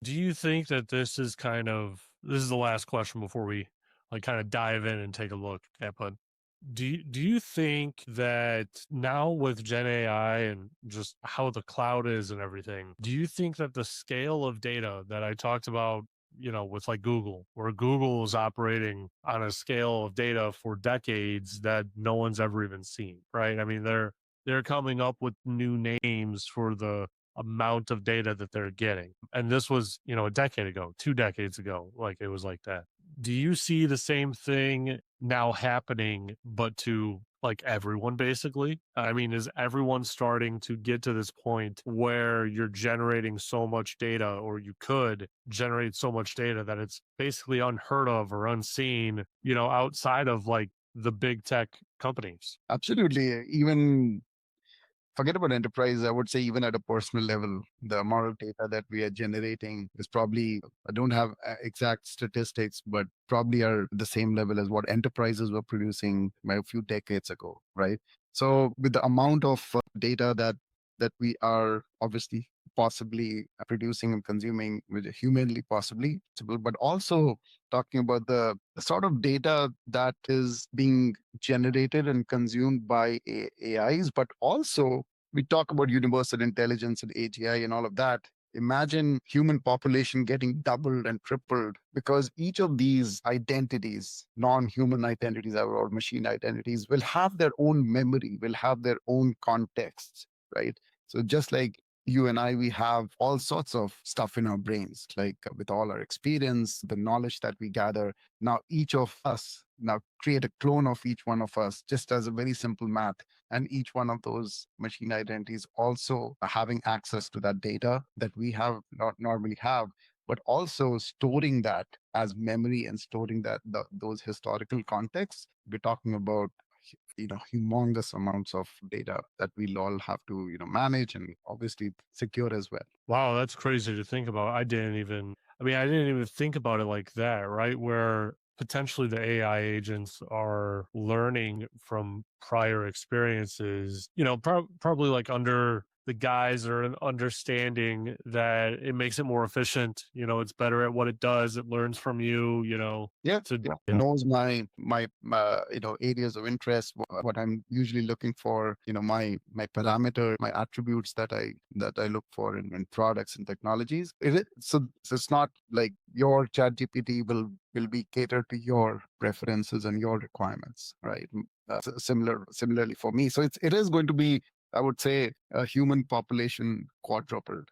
Do you think that this is the last question before we like kind of dive in and take a look at, but do you think that now with Gen AI and just how the cloud is and everything, do you think that the scale of data that I talked about, with like Google, where Google is operating on a scale of data for decades that no one's ever even seen, right? I mean, they're coming up with new names for the amount of data that they're getting. And this was, a decade ago, 2 decades ago, like it was like that. Do you see the same thing now happening, but to like everyone basically? I mean, is everyone starting to get to this point where you're generating so much data, or you could generate so much data that it's basically unheard of or unseen, outside of like the big tech companies? Absolutely. Even forget about enterprise. I would say even at a personal level, the amount of data that we are generating is probably, I don't have exact statistics, but probably are the same level as what enterprises were producing a few decades ago, right? So with the amount of data that we are obviously possibly producing and consuming with humanly possible, but also talking about the sort of data that is being generated and consumed by AIs, but also we talk about universal intelligence and AGI and all of that. Imagine human population getting doubled and tripled because each of these identities, non-human identities or machine identities, will have their own memory, will have their own contexts, right? So just like you and I, we have all sorts of stuff in our brains, like with all our experience, the knowledge that we gather. Now, each of us now create a clone of each one of us, just as a very simple math. And each one of those machine identities also having access to that data that we have not normally have, but also storing that as memory and storing those historical contexts. We're talking about humongous amounts of data that we'll all have to manage and obviously secure as well. Wow, that's crazy to think about. I didn't even think about it like that, right? Where potentially the AI agents are learning from prior experiences, probably like under the guise or an understanding that it makes it more efficient. It's better at what it does. It learns from you, Yeah, to, yeah. Knows my areas of interest, what I'm usually looking for, my parameter, my attributes that I look for in products and technologies. So it's not like your chat GPT will be catered to your preferences and your requirements, right? Similarly for me. So it is going to be, I would say, a human population quadrupled